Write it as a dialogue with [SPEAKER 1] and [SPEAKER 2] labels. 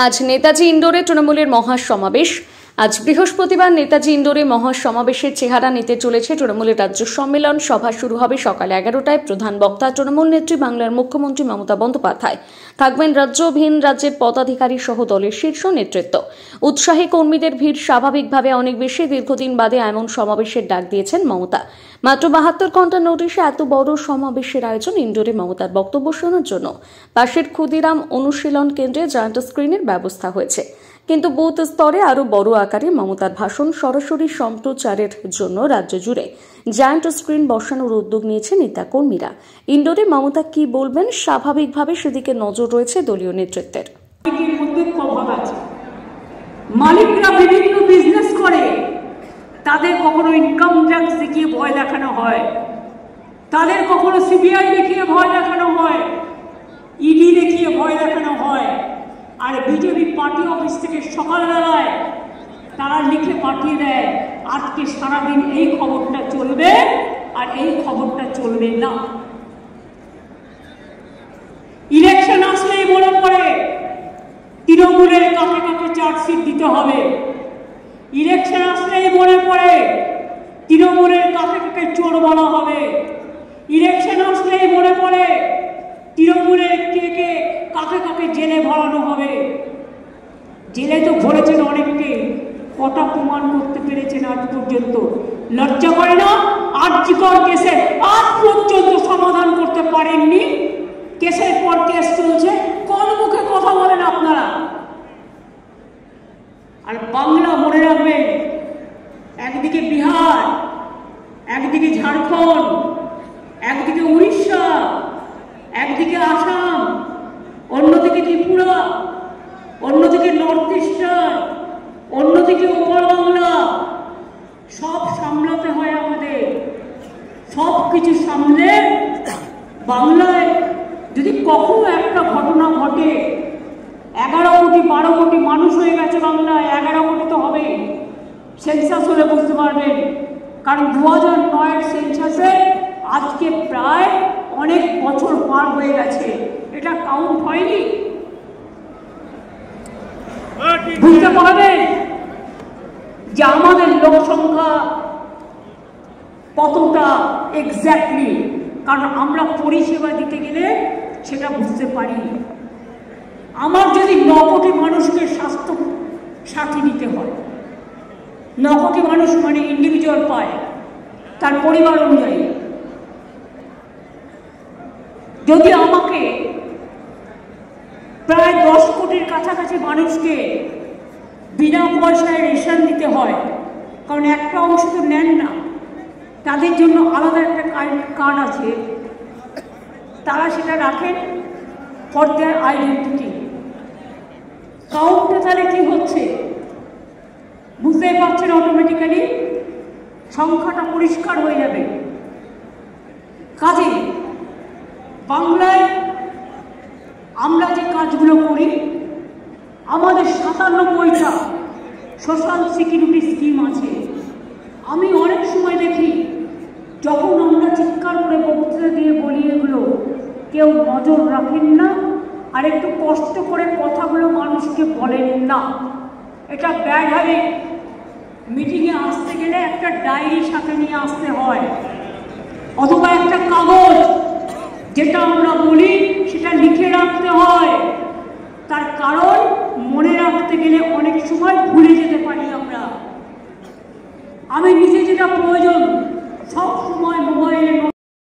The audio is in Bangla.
[SPEAKER 1] আজ নেতাজি ইন্ডোরে তৃণমূলের মহাসমাবেশ। আজ বৃহস্পতিবার নেতাজি ইন্ডোরে মহাসমাবেশের চেহারা নিতে চলেছে তৃণমূলের রাজ্য সম্মেলন। সভা শুরু হবে সকাল 11টায়। প্রধান বক্তা তৃণমূল নেত্রী বাংলার মুখ্যমন্ত্রী মমতা বন্দ্যোপাধ্যায়। থাকবেন রাজ্য ও ভিন রাজ্যের পদাধিকারী সহ দলের শীর্ষ নেতৃত্ব। উৎসাহী কর্মীদের ভিড় স্বাভাবিকভাবে অনেক বেশি। দীর্ঘদিন বাদে এমন সমাবেশের ডাক দিয়েছেন মমতা। মাত্র 72 ঘন্টার নোটিশে এত বড় সমাবেশের আয়োজন। ইন্ডোরে মমতার বক্তব্য শোনার জন্য পাশের ক্ষুদিরাম অনুশীলন কেন্দ্রে জয়েন্ট স্ক্রিনের ব্যবস্থা হয়েছে, কিন্তু বুথ স্তরে আরো বড় আকারে মমতার ভাষণ সরাসরি সম্প্রচারের জন্য রাজ্য জুড়ে জায়ান্ট স্ক্রিন বসানোর উদ্যোগ নিয়েছে নেতা কর্মীরা। ইন্ডোরে মমতা কি বলবেন, স্বাভাবিকভাবে সেদিকে নজর রয়েছে দলীয় নেতৃত্বের।
[SPEAKER 2] মালিকরা বিভিন্ন বিজনেস করে, তাদের কখনো ইনকাম ট্যাক্স দেখিয়ে ভয় দেখানো হয়, তাদের কখনো সিবিআই দেখিয়ে ভয় দেখানো হয়, ইডি দেখিয়ে ভয় দেখানো হয়। আর বিজেপি পার্টি অফিস থেকে সকালবেলায় তারা লিখে পাঠিয়ে দেয় আজকে সারাদিন এই খবরটা চলবে আর এই খবরটা চলবে না। ইলেকশন আসলেই মনে পড়ে তৃণমূলের কাকে কাকে চার্জশিট দিতে হবে। ইলেকশন আসলেই মনে পড়ে তৃণমূলের কাকে কাকে চোর বলা হবে। ইলেকশন আসলেই মনে পড়ে তৃণমূলের কে কাকে কাকে জেলে ভরানো হবে। জেলে তো ভরেছেন অনেককে, কটা প্রমাণ করতে পেরেছেন আজ পর্যন্ত? লজ্জা করে না? আরজিকর কেসে আজ পর্যন্ত সমাধান করতে পারেননি। কেসের পর কেস চলছে, কোন মুখে কথা বলেন আপনারা? আর বাংলা মনে রাখবেন, একদিকে বিহার, একদিকে ঝাড়খণ্ড, একদিকে উড়িষ্যা, একদিকে আসাম, অন্যদিকে ত্রিপুরা, অন্যদিকে নর্থ ইস্টার্ন, অন্যদিকে উপর বাংলা। সব সামলাতে হয় আমাদের। সব কিছু সামলে বাংলায় যদি কখনো একটা ঘটনা ঘটে, 11 কোটি 12 কোটি মানুষ হয়ে গেছে বাংলায়, 11 কোটি তো হবেই। সেন্সাস হলে বুঝতে পারবেন, কারণ 2009-এর সেন্সাসে আজকে প্রায় অনেক বছর পার হয়ে গেছে। এটা কাউন্ট হয়নি। বুঝতে পারবেন যে আমাদের লোক সংখ্যা কতটা এক্স্যাক্টলি, কারণ আমরা পরিষেবা দিতে গেলে সেটা বুঝতে পারি। আমার যদি 9 কোটি মানুষকে স্বাস্থ্য সাথী নিতে হয়, 9 কোটি মানুষ মানে ইন্ডিভিজুয়াল পায় তার পরিবার অনুযায়ী। যদি আমাকে প্রায় 10 কোটির কাছাকাছি মানুষকে বিনা পয়সায় রেশন দিতে হয়, কারণ একটা অংশ তো নেন না, তাদের জন্য আলাদা একটা কার্ড আছে, তারা সেটা রাখেন ফর দেয়ার আইডেন্টিটি। কাউন্টে তাহলে কি হচ্ছে বুঝতেই পারছেন, অটোমেটিক্যালি সংখ্যাটা পরিষ্কার হয়ে যাবে। কাজে বাংলায় আমরা যে কাজগুলো করি, আমাদের 97টা সোশ্যাল সিকিউরিটি স্কিম আছে। আমি অনেক সময় দেখি যখন আমরা চিৎকার করে বক্তৃতা দিয়ে বলি এগুলো, কেউ নজর রাখেন না, আর একটু কষ্ট করে কথাগুলো মানুষকে বলেন না। এটা ব্যাড হ্যাবিট। মিটিংয়ে আসতে গেলে একটা ডায়েরি সাথে নিয়ে আসতে হয়, অথবা একটা কাগজ, যেটা আমরা বলি সেটা লিখে রাখতে হয়। তার কারণ মনে রাখতে গেলে অনেক সময় ভুলে যেতে পারি আমরা। আমি নিজে যেটা প্রয়োজন